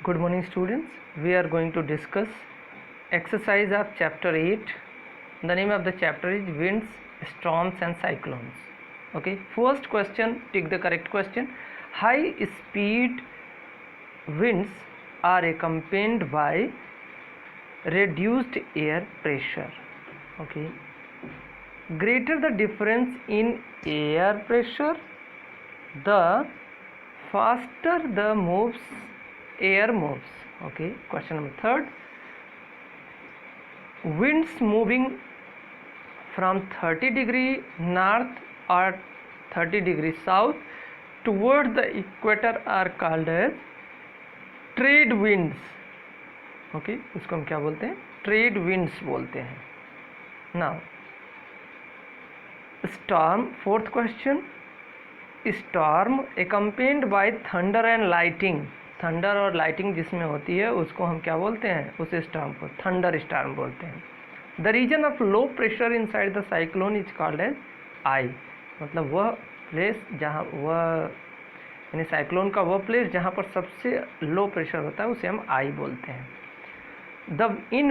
Good morning students. We are going to discuss exercise of chapter 8. The name of the chapter is winds, storms and cyclones. Okay, first question, take the correct question. High speed winds are accompanied by reduced air pressure. Okay, greater the difference in air pressure, the faster the air moves. Okay, question number third. Winds moving from 30° north or 30° south toward the equator are called as trade winds. Okay, उसको हम क्या बोलते हैं? Trade winds बोलते हैं. Now storm, fourth question. Storm accompanied by thunder and lightning. Thunder और lighting जिसमें होती है उसको हम क्या बोलते हैं? उस स्टॉर्म को थंडर स्टॉर्म बोलते हैं. The region of low pressure inside the cyclone is called as eye. मतलब वह प्लेस जहाँ यानी साइक्लोन का वह प्लेस जहाँ पर सबसे लो प्रेशर होता है उसे हम आई बोलते हैं. In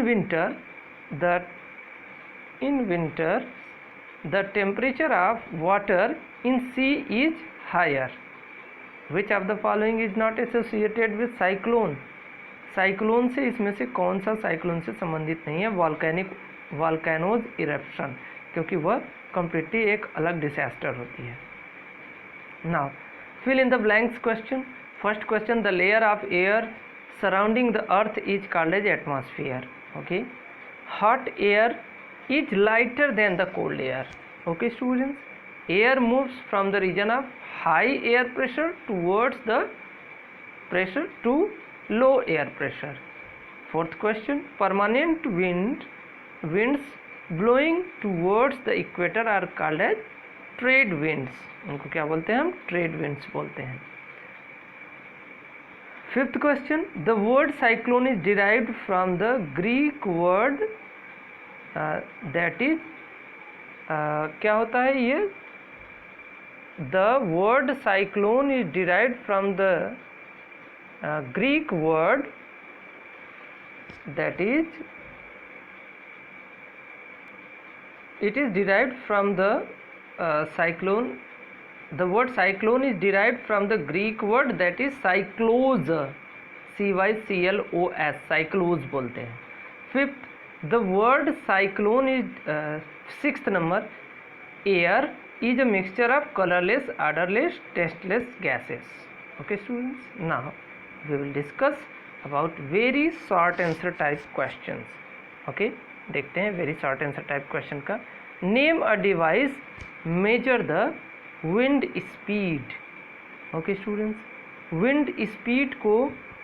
winter the temperature of water in sea is higher. Which of the following is not associated with cyclone? Cyclone से इसमें से कौन सा साइक्लोन से संबंधित नहीं है? वॉल्केनोज इरप्शन, क्योंकि वह कम्प्लीटली एक अलग डिसास्टर होती है. Now fill in the blanks question. First question, the layer of air surrounding the earth is called as atmosphere. Okay, hot air is lighter than the cold air. Okay students, air moves from the region of high air pressure towards the pressure to low air pressure. Fourth question, permanent winds blowing towards the equator are called as trade winds. उनको क्या बोलते हैं? हम trade winds बोलते हैं. Fifth question, the word cyclone is derived from the Greek word that is क्या होता है ये? The word cyclone is derived from the Greek word that is it is derived from the cyclone. The word cyclone is derived from the Greek word that is cyclos, cyclos, cyclos बोलते हैं. Fifth, the word cyclone is sixth number, air is a mixture of colorless, odorless, tasteless gases. Okay students, now we will discuss about very short answer type questions. Okay, देखते हैं very short answer type question का. Name a device measure the wind speed. Okay students, wind speed को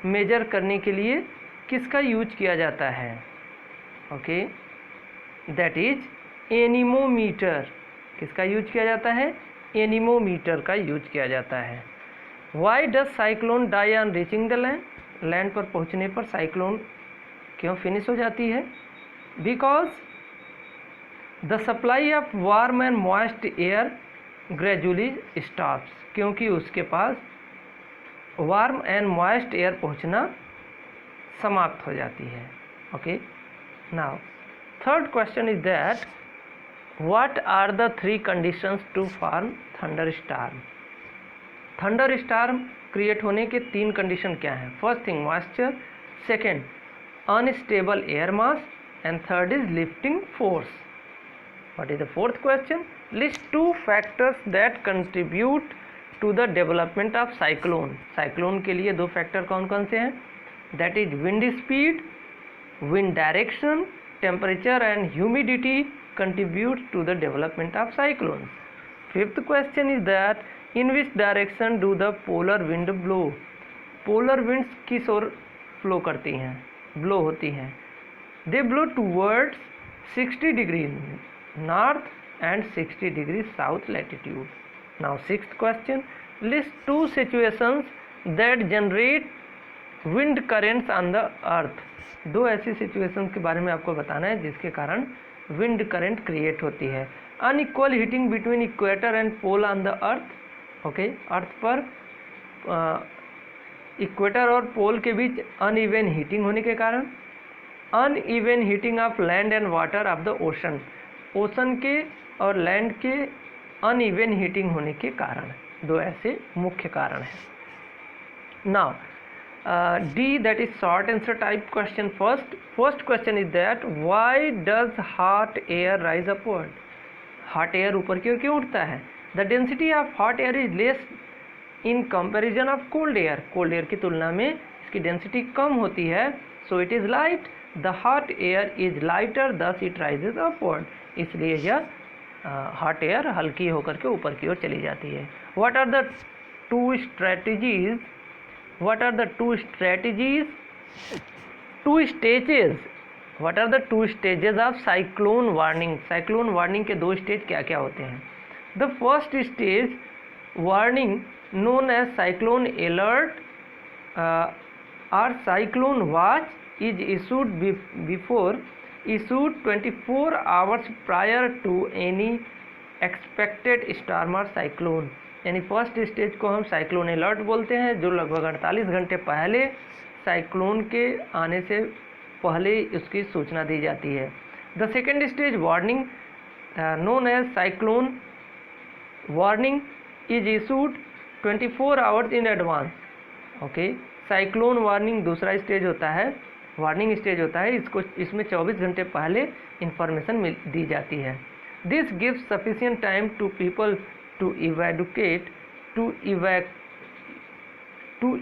measure करने के लिए किसका use किया जाता है? Okay, that is anemometer. किसका यूज किया जाता है? एनीमोमीटर का यूज किया जाता है. Why does cyclone die on reaching the land. Land पर पहुंचने पर साइक्लोन क्यों फिनिश हो जाती है? Because the supply of warm and moist air gradually stops. क्योंकि उसके पास वार्म एंड मॉइस्ट एयर पहुंचना समाप्त हो जाती है. Okay, now third question is that what are the three conditions to form thunderstorm. Thunderstorm create होने के तीन कंडीशन क्या हैं? First thing moisture, second unstable air mass and third is lifting force. What is the fourth question? List two factors that contribute to the development of cyclone. Cyclone के लिए दो factor कौन कौन से हैं? That is wind speed, wind direction, temperature and humidity contribute to the development of cyclones. Fifth question is that in which direction do the polar wind blow. polar winds किस ओर flow करती हैं, blow होती हैं? They blow towards 60° north and 60° south latitude. Now sixth question, list two situations that generate wind currents on the earth. दो ऐसी situations के बारे में आपको बताना है जिसके कारण विंड करंट क्रिएट होती है. Unequal heating between equator and pole on the earth. Okay, earth पर इक्वेटर और पोल के बीच अनइवन हीटिंग होने के कारण, uneven heating of land and water of the ocean, ocean के और लैंड के अनइवन हीटिंग होने के कारण। दो ऐसे मुख्य कारण हैं। Now D, that is short answer type question. First question is that why does hot air rise upward? Hot air ऊपर की ओर क्यों उठता है? The density of hot air is less in comparison of cold air. Cold air की तुलना में इसकी density कम होती है, so it is light. The hot air is lighter, thus it rises upward. इसलिए यह hot air हल्की होकर के ऊपर की ओर चली जाती है. What are the two strategies? What are the two strategies? Two stages. What are the two stages of cyclone warning? Cyclone warning के दो स्टेज क्या क्या होते हैं? The first stage warning known as cyclone alert or cyclone watch is issued 24 hours prior to any expected storm or cyclone. यानी first stage को हम cyclone alert बोलते हैं, जो लगभग 48 घंटे पहले साइक्लोन के आने से पहले उसकी सूचना दी जाती है. The second stage warning known as cyclone warning is issued 24 hours in advance. Okay, cyclone warning दूसरा स्टेज होता है, वार्निंग स्टेज होता है. इसमें 24 घंटे पहले इंफॉर्मेशन दी जाती है. This gives sufficient time to people to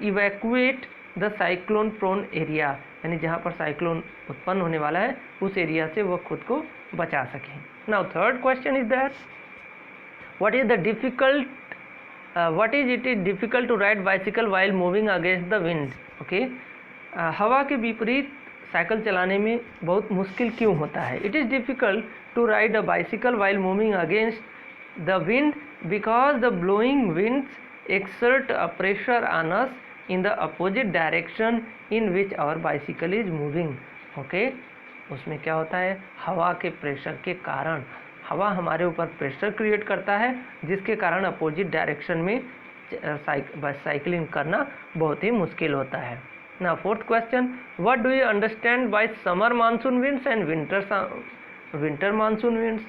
evacuate the cyclone prone area. यानी जहाँ पर साइक्लोन उत्पन्न होने वाला है उस एरिया से वो खुद को बचा सकें. Now third question is that what is it difficult to ride bicycle while moving against the wind? Okay, हवा के विपरीत साइकिल चलाने में बहुत मुश्किल क्यों होता है? It is difficult to ride a bicycle while moving against the wind because the blowing winds exert a pressure on us in the opposite direction in which our bicycle is moving. Okay, उसमें क्या होता है, हवा के pressure के कारण हवा हमारे ऊपर प्रेशर क्रिएट करता है, जिसके कारण अपोजिट डायरेक्शन में साइकिलिंग करना बहुत ही मुश्किल होता है. Now fourth question, what do you understand by summer monsoon winds and winter monsoon winds?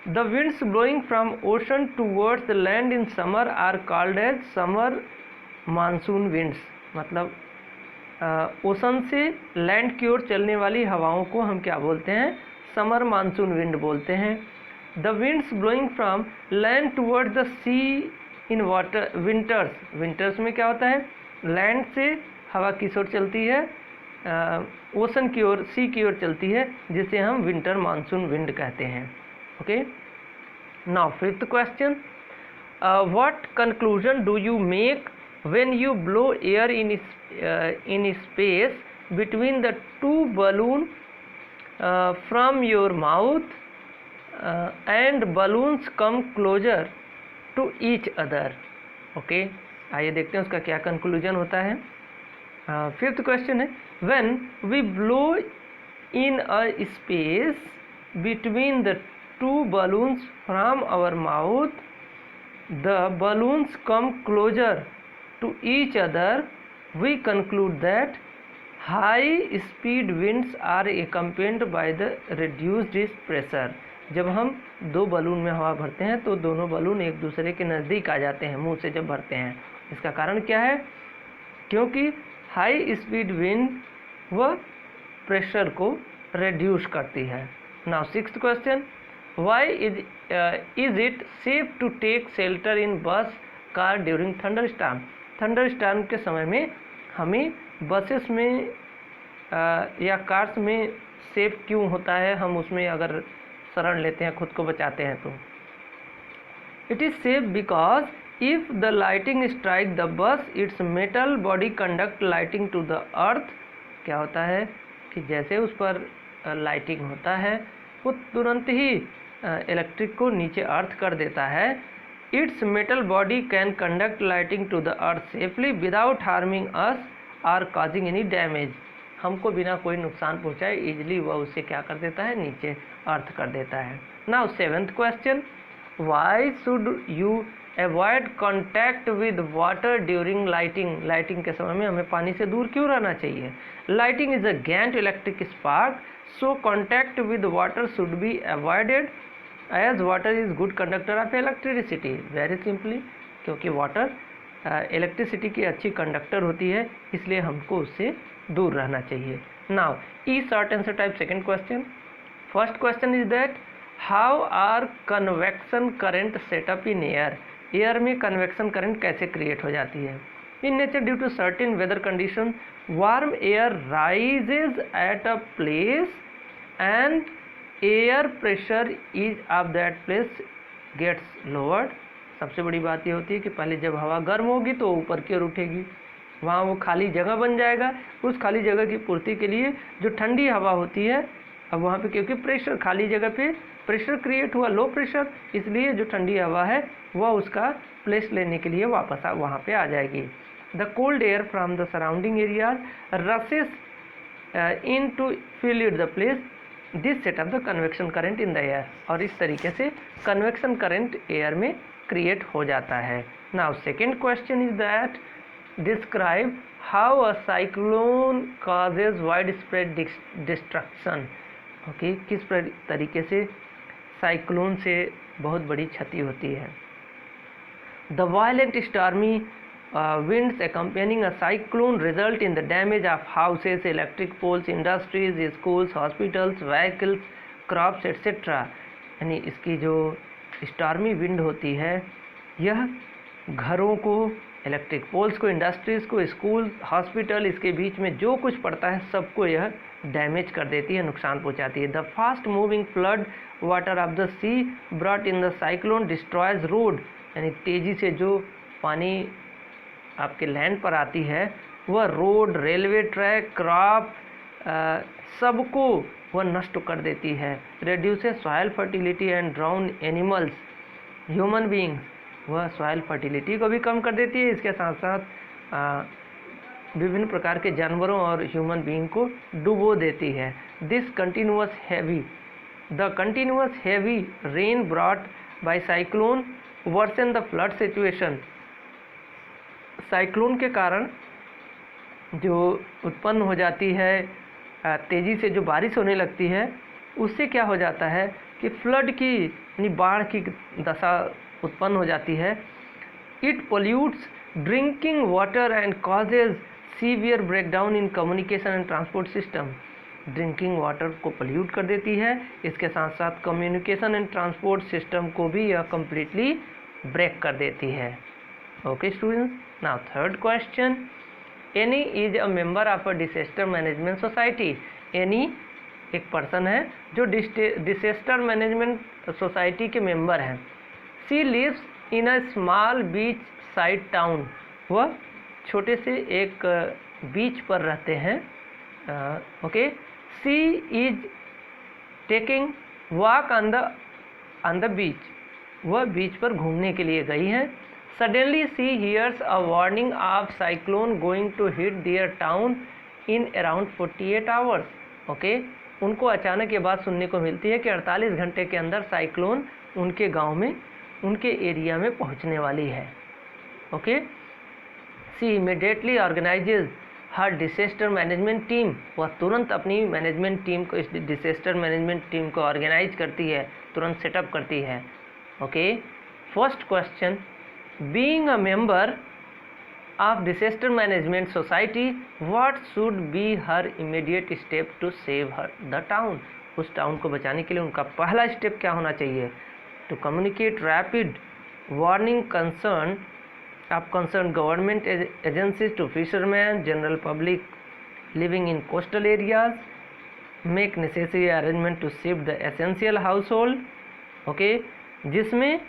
The winds blowing from ocean towards the land in summer are called as summer monsoon winds. मतलब ocean से land की ओर चलने वाली हवाओं को हम क्या बोलते हैं? समर मानसून विंड बोलते हैं. The winds blowing from land towards the sea in water winters. Winters में क्या होता है, लैंड से हवा किस ओर चलती है? ओशन की ओर, सी की ओर चलती है, जिसे हम विंटर मानसून विंड कहते हैं. Okay, now fifth question, what conclusion do you make when you blow air in space between the two balloons from your mouth and balloons come closer to each other? Okay, आइए देखते हैं उसका क्या conclusion होता है. Fifth question है, when we blow in a space between the two balloons from our mouth, the balloons come closer to each other. We conclude that high speed winds are accompanied by the reduced pressure. जब हम दो balloon में हवा भरते हैं तो दोनों balloon एक दूसरे के नज़दीक आ जाते हैं मुंह से जब भरते हैं. इसका कारण क्या है? क्योंकि हाई स्पीड विंड वह प्रेशर को रिड्यूस करती है. Now sixth question, why is it safe to take shelter in bus car during thunderstorm? Thunderstorm के समय में हमें बसेस में या कार्स में सेफ क्यों होता है? हम उसमें अगर शरण लेते हैं, खुद को बचाते हैं तो. It is safe because if the lightning strike the bus its metal body conduct lightning to the earth. क्या होता है कि जैसे उस पर लाइटिंग होता है वो तुरंत ही इलेक्ट्रिक को नीचे अर्थ कर देता है. Its metal body can conduct lightning to the earth safely without harming us or causing any damage. हमको बिना कोई नुकसान पहुंचाए इजीली वह उसे क्या कर देता है, नीचे अर्थ कर देता है. Now seventh question, why should you avoid contact with water during lighting, lighting के समय में हमें पानी से दूर क्यों रहना चाहिए? Lightning is akin to electric spark, so contact with water should be avoided as water is good conductor of electricity. Very simply, क्योंकि वाटर इलेक्ट्रिसिटी की अच्छी कंडक्टर होती है, इसलिए हमको उससे दूर रहना चाहिए। Now E short answer type second question. First question is that how are convection current set up in air, air में कन्वेक्शन करंट कैसे क्रिएट हो जाती है? In nature due to certain weather condition warm air rises at a place and air pressure is of that place gets lowered. सबसे बड़ी बात ये होती है कि पहले जब हवा गर्म होगी तो ऊपर की ओर उठेगी, वहाँ वो खाली जगह बन जाएगा। उस खाली जगह की पूर्ति के लिए जो ठंडी हवा होती है, अब वहाँ पे क्योंकि प्रेशर, खाली जगह पे प्रेशर क्रिएट हुआ, लो प्रेशर, इसलिए जो ठंडी हवा है वह उसका प्लेस लेने के लिए वापस वहाँ पे आ जाएगी। The cold air from the surrounding areas rushes in to fill it the place, this set up the convection current in the air. और इस तरीके से कन्वेक्शन करंट एयर में क्रिएट हो जाता है। Now second question is that describe how a cyclone causes widespread destruction. Okay, किस तरीके से साइक्लोन से बहुत बड़ी क्षति होती है। The violent stormy winds accompanying a cyclone result in the damage of houses, electric poles, industries, schools, hospitals, vehicles, crops etc. यानी इसकी जो स्टॉर्मी विंड होती है यह घरों को, इलेक्ट्रिक पोल्स को, इंडस्ट्रीज़ को, स्कूल, हॉस्पिटल, इसके बीच में जो कुछ पड़ता है सबको यह डैमेज कर देती है, नुकसान पहुंचाती है। The fast moving flood water of the sea brought in the cyclone destroys road, यानी तेज़ी से जो पानी आपके लैंड पर आती है वह रोड, रेलवे ट्रैक, क्रॉप सबको वह नष्ट कर देती है। Reduces soil fertility and drown animals, human beings, वह सॉइल फर्टिलिटी को भी कम कर देती है। इसके साथ साथ विभिन्न प्रकार के जानवरों और ह्यूमन बींग को डुबो देती है। This continuous heavy, the continuous heavy rain brought by cyclone worsen the flood situation. Cyclone के कारण जो उत्पन्न हो जाती है, तेज़ी से जो बारिश होने लगती है, उससे क्या हो जाता है कि फ्लड की यानी बाढ़ की दशा उत्पन्न हो जाती है। It pollutes drinking water and causes severe breakdown in communication and transport system. Drinking water को पोल्यूट कर देती है, इसके साथ साथ कम्युनिकेशन एंड ट्रांसपोर्ट सिस्टम को भी यह कम्प्लीटली ब्रेक कर देती है। Okay students, now third question. Annie is a member of a disaster management society. Annie एक पर्सन है जो डिसेस्टर मैनेजमेंट सोसाइटी के मेंबर हैं। She lives in a small beachside town, वह छोटे से एक बीच पर रहते हैं। Okay, she is taking walk on the beach, वह बीच पर घूमने के लिए गई हैं। Suddenly she hears a warning of cyclone going to hit their town in around 48 hours. Okay, उनको अचानक ये बात सुनने को मिलती है कि 48 घंटे के अंदर साइक्लोन उनके गांव में, उनके एरिया में पहुंचने वाली है। Okay, she immediately organizes her disaster management team, वह तुरंत अपनी मैनेजमेंट टीम को, इस डिसेस्टर मैनेजमेंट टीम को ऑर्गेनाइज करती है, तुरंत सेटअप करती है। Okay, first question, being a member of disaster management society what should be her immediate step to save her the town. उस टाउन को बचाने के लिए उनका पहला स्टेप क्या होना चाहिए? To communicate rapid warning concern of concerned government agencies to fishermen, general public living in coastal areas, make necessary arrangement to shift the essential household. Okay, जिसमें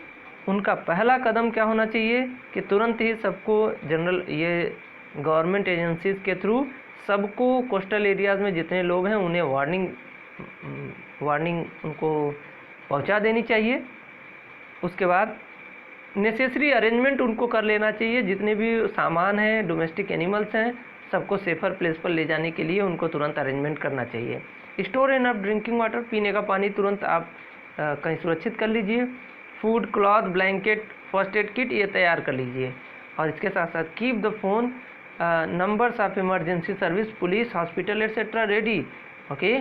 उनका पहला कदम क्या होना चाहिए कि तुरंत ही सबको जनरल, ये गवर्नमेंट एजेंसीज के थ्रू सबको कोस्टल एरियाज़ में जितने लोग हैं उन्हें वार्निंग उनको पहुंचा देनी चाहिए। उसके बाद नेसेसरी अरेंजमेंट उनको कर लेना चाहिए, जितने भी सामान हैं, डोमेस्टिक एनिमल्स हैं, सबको सेफर प्लेस पर ले जाने के लिए उनको तुरंत अरेंजमेंट करना चाहिए। स्टोर एनफ ड्रिंकिंग वाटर, पीने का पानी तुरंत आप कहीं सुरक्षित कर लीजिए। Food, cloth, blanket first aid kit ये तैयार कर लीजिए। और इसके साथ साथ keep the phone numbers of emergency service, police, hospital etcetera ready. Okay,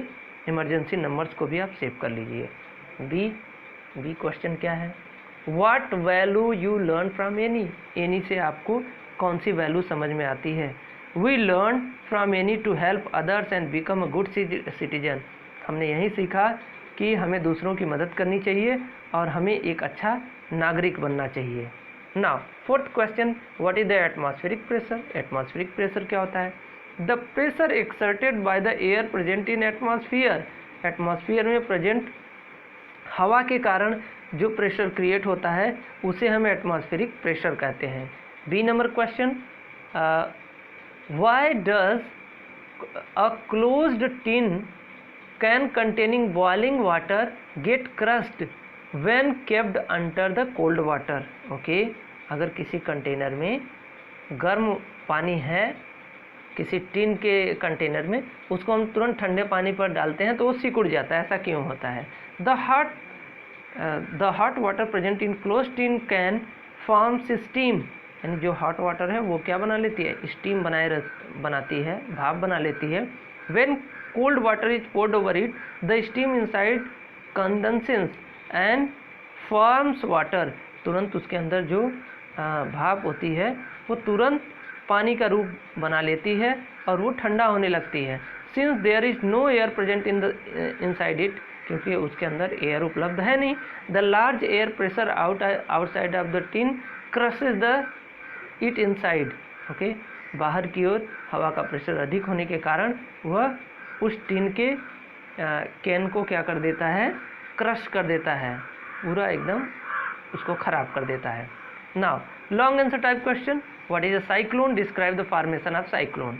emergency numbers को भी आप सेव कर लीजिए। बी क्वेश्चन क्या है? What value you learn from Annie. Annie से आपको कौन सी वैल्यू समझ में आती है? We learn from Annie to help others and become a good citizen. हमने यही सीखा कि हमें दूसरों की मदद करनी चाहिए और हमें एक अच्छा नागरिक बनना चाहिए। Now fourth question, what is the atmospheric pressure. Atmospheric pressure क्या होता है? The pressure exerted by the air present in atmosphere. Atmosphere में प्रेजेंट हवा के कारण जो प्रेशर क्रिएट होता है उसे हम एटमॉस्फेरिक प्रेशर कहते हैं। B number question, why does a closed tin can containing boiling water get crushed when kept under the cold water. Okay, अगर किसी कंटेनर में गर्म पानी है, किसी टिन के कंटेनर में, उसको हम तुरंत ठंडे पानी पर डालते हैं तो वो सिकुड़ जाता है। ऐसा क्यों होता है? The hot water present in close tin can forms steam. यानी जो हॉट वाटर है वो क्या बना लेती है? स्टीम बनाती है, भाप बना लेती है। When cold water is poured over it, the steam inside condenses and forms water. तुरंत उसके अंदर जो भाप होती है वो तुरंत पानी का रूप बना लेती है और वो ठंडा होने लगती है। Since there is no air present inside it, क्योंकि उसके अंदर एयर उपलब्ध है नहीं। The large air pressure outside of the tin crushes the it inside. Okay, बाहर की ओर हवा का प्रेशर अधिक होने के कारण वह उस टिन के कैन को क्या कर देता है? क्रश कर देता है, पूरा एकदम उसको खराब कर देता है। Now long answer type question, what is a cyclone? Describe the formation of cyclone.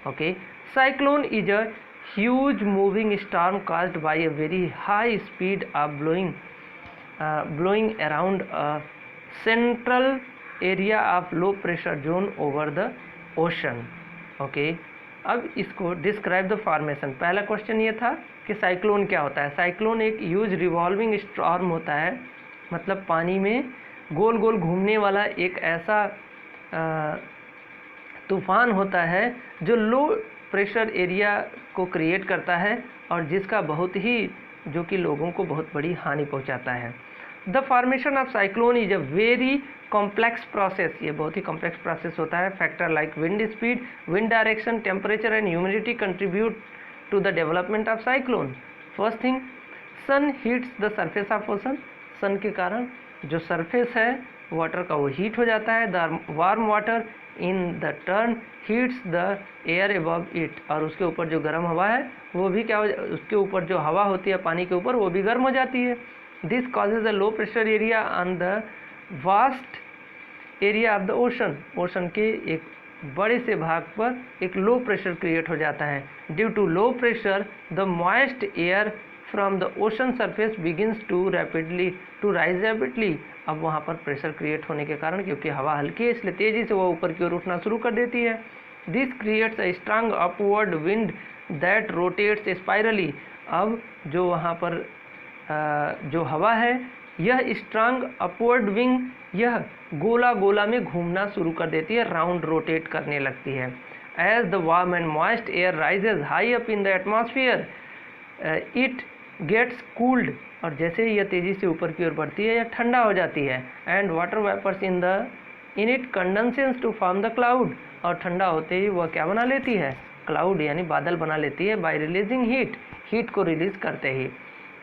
Okay, cyclone is a huge moving storm caused by a very high speed of blowing around a central area of low pressure zone over the ocean. Okay, अब इसको describe the formation. पहला question ये था कि cyclone क्या होता है। Cyclone एक ह्यूज रिवॉल्विंग स्टॉर्म होता है, मतलब पानी में गोल गोल घूमने वाला एक ऐसा तूफान होता है जो लो प्रेशर एरिया को क्रिएट करता है और जिसका बहुत ही जो कि लोगों को बहुत बड़ी हानि पहुंचाता है। The formation of cyclone is a very complex process. ये बहुत ही कॉम्प्लेक्स प्रोसेस होता है। Factor like wind speed, wind direction, temperature and humidity contribute to the development of cyclone. First thing, sun heats the surface of ocean. Sun के कारण जो surface है water का वो हीट हो जाता है। The warm water in the turn heats the air above it. और उसके ऊपर जो गर्म हवा है वो भी क्या हो, उसके ऊपर जो हवा होती है पानी के ऊपर वो भी गर्म हो जाती है। This causes a low pressure area on the vast area of the ocean. Ocean के एक बड़े से भाग पर एक लो प्रेशर क्रिएट हो जाता है। Due to low pressure the moist air from the ocean surface begins to rise rapidly. अब वहाँ पर प्रेशर क्रिएट होने के कारण, क्योंकि हवा हल्की है इसलिए तेज़ी से वो ऊपर की ओर उठना शुरू कर देती है। This creates a strong upward wind that rotates spirally. अब जो वहाँ पर जो हवा है यह स्ट्रांग अपवर्ड विंग यह गोला गोला में घूमना शुरू कर देती है, राउंड रोटेट करने लगती है। As the warm and moist air rises high up in the atmosphere it gets cooled. और जैसे ही यह तेज़ी से ऊपर की ओर बढ़ती है यह ठंडा हो जाती है। And water vapours in it condenses to form the cloud. और ठंडा होते ही वह क्या बना लेती है? क्लाउड यानी बादल बना लेती है। बाय रिलीजिंग हीट को रिलीज करते ही।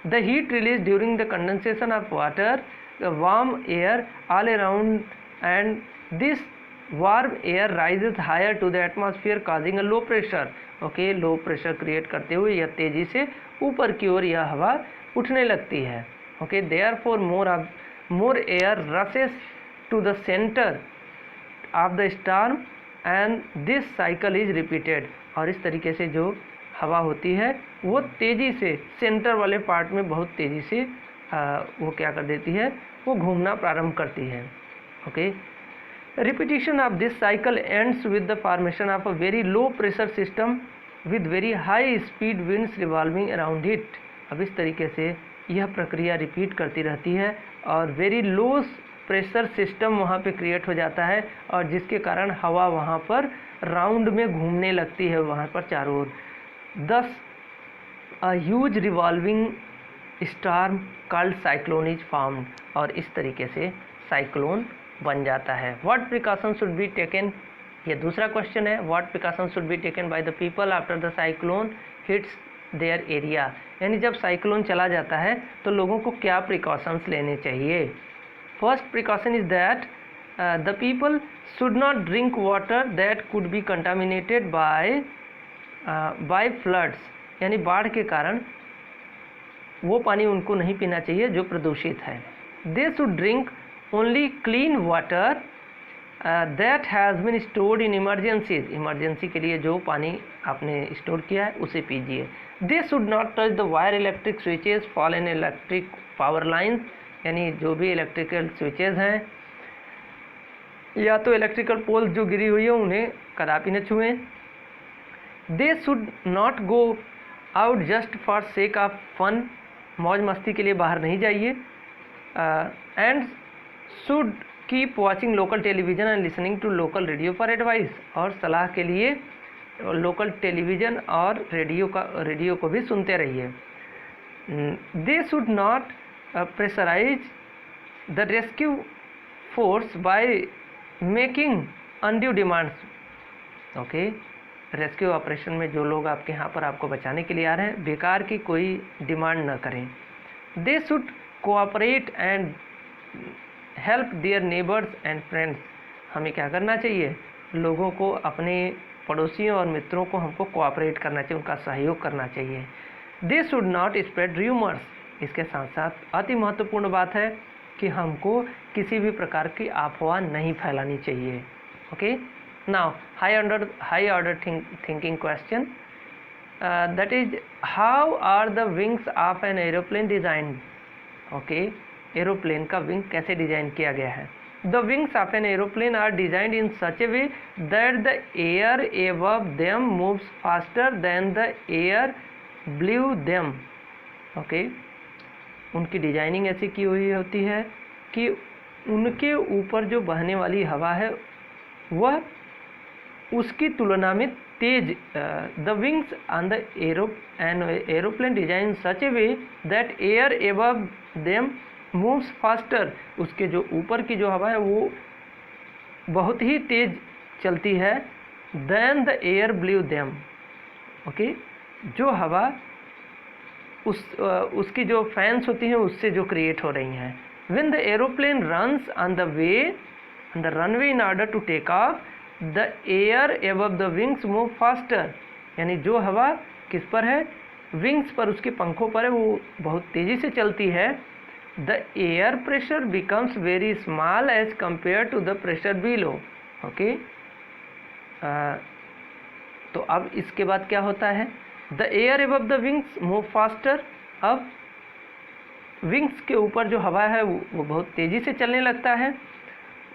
The heat release during the condensation of water warm air all around and this warm air rises higher to the atmosphere causing a low pressure. Okay, low pressure create करते हुए यह तेज़ी से ऊपर की ओर यह हवा उठने लगती है। Okay, therefore more air rushes to the centre of the storm and this cycle is repeated. और इस तरीके से जो हवा होती है वो तेज़ी से सेंटर वाले पार्ट में बहुत तेज़ी से वो क्या कर देती है? वो घूमना प्रारंभ करती है। Okay, repetition of this cycle ends with the formation of a very low pressure system with very high speed winds revolving around it. अब इस तरीके से यह प्रक्रिया रिपीट करती रहती है और वेरी लो प्रेशर सिस्टम वहाँ पे क्रिएट हो जाता है और जिसके कारण हवा वहाँ पर राउंड में घूमने लगती है वहाँ पर चारों ओर। दस a huge revolving storm called cyclone is formed, और इस तरीके से साइक्लोन बन जाता है। What precaution should be taken, ये दूसरा क्वेश्चन है। What precaution should be taken by the people after the cyclone hits their area, यानी जब साइक्लोन चला जाता है तो लोगों को क्या प्रिकॉशंस लेने चाहिए। First precaution is that the people should not drink water that could be contaminated by floods, यानी बाढ़ के कारण वो पानी उनको नहीं पीना चाहिए जो प्रदूषित है। They should drink only clean water that has been stored in emergencies, emergency के लिए जो पानी आपने स्टोर किया है उसे पीजिए। दे should not touch the wire electric switches fall in electric power lines, यानी जो भी इलेक्ट्रिकल स्विचेज हैं या तो इलेक्ट्रिकल पोल्स जो गिरी हुई है उन्हें कदापि न छुएं। They should not go out just for sake of fun, मौज मस्ती के लिए बाहर नहीं जाइए। And should keep watching local television and listening to local radio for advice, और सलाह के लिए लोकल टेलीविज़न और रेडियो को भी सुनते रहिए। They should not pressurise the rescue force by making undue demands. Okay, rescue operation में जो लोग आपके यहाँ पर आपको बचाने के लिए आ रहे हैं बेकार की कोई डिमांड न करें। They should cooperate and help their neighbours and friends, हमें क्या करना चाहिए, लोगों को, अपने पड़ोसियों और मित्रों को हमको कोऑपरेट करना चाहिए, उनका सहयोग करना चाहिए। दे शुड नॉट स्प्रेड र्यूमर्स, इसके साथ साथ अति महत्वपूर्ण बात है कि हमको किसी भी प्रकार की अफवाह नहीं फैलानी चाहिए। Okay, now high order thinking question, that is how are the wings of an aeroplane designed। okay, aeroplane का विंग कैसे डिजाइन किया गया है। the wings of an aeroplane are designed in such a way that the air above them moves faster than the air below them। okay, उनकी designing ऐसी की हुई होती है कि उनके ऊपर जो बहने वाली हवा है वह उसकी तुलना में तेज। The wings on the aeroplane design such a way that air above them moves faster, उसके जो ऊपर की जो हवा है वो बहुत ही तेज चलती है। Then the air below them, okay, जो हवा उसकी जो फैंस होती हैं उससे जो क्रिएट हो रही हैं। When the aeroplane runs on the runway in order to take off, the air above the wings move faster, यानी जो हवा किस पर है, विंग्स पर, उसके पंखों पर है, वो बहुत तेज़ी से चलती है। The air pressure becomes very small as compare to the pressure below. Okay, तो अब इसके बाद क्या होता है, the air above the wings move faster. अब विंग्स के ऊपर जो हवा है वो बहुत तेज़ी से चलने लगता है।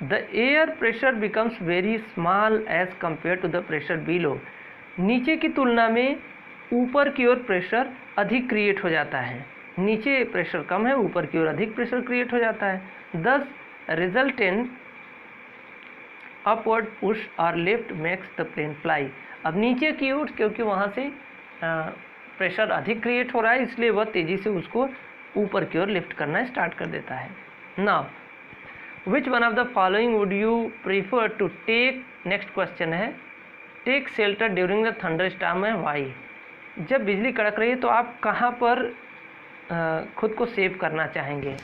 The air pressure becomes very small as compare to the pressure below, नीचे की तुलना में ऊपर की ओर प्रेशर अधिक क्रिएट हो जाता है। नीचे प्रेशर कम है, ऊपर की ओर अधिक प्रेशर क्रिएट हो जाता है। दस रिजल्टेंट अपवर्ड पुश और lift makes the plane fly. अब नीचे की ओर क्योंकि वहाँ से प्रेशर अधिक क्रिएट हो रहा है, इसलिए वह तेज़ी से उसको ऊपर की ओर लिफ्ट करना स्टार्ट कर देता है। Now which one of the following would you prefer to take, next question है, take shelter during the thunder storm है, वाई। जब बिजली कड़क रही है तो आप कहाँ पर खुद को सेव करना चाहेंगे।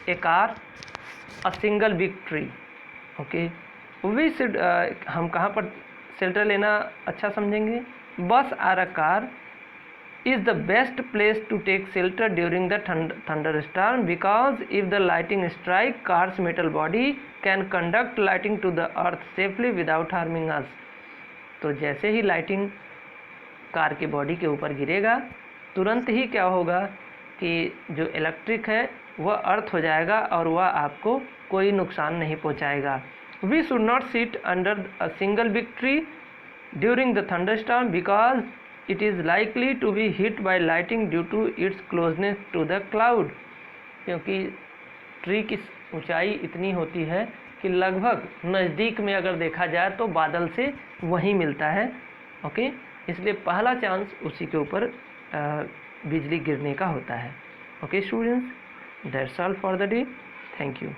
A car, a single big tree. Okay, we should, हम कहाँ पर शेल्टर लेना अच्छा समझेंगे। Bus or a car is the best place to take shelter during the thunderstorm because if the lightning strike car's metal body can conduct lighting to the earth safely without harming us। तो जैसे ही lighting car की body के ऊपर गिरेगा तुरंत ही क्या होगा कि जो इलेक्ट्रिक है वह अर्थ हो जाएगा और वह आपको कोई नुकसान नहीं पहुंचाएगा। We should not sit under a single big tree during the thunderstorm because it is likely to be hit by lightning due to its closeness to the cloud। क्योंकि ट्री की ऊंचाई इतनी होती है कि लगभग नज़दीक में अगर देखा जाए तो बादल से वहीं मिलता है। ओके, इसलिए पहला चांस उसी के ऊपर बिजली गिरने का होता है। Okay students, that's all for the day. Thank you.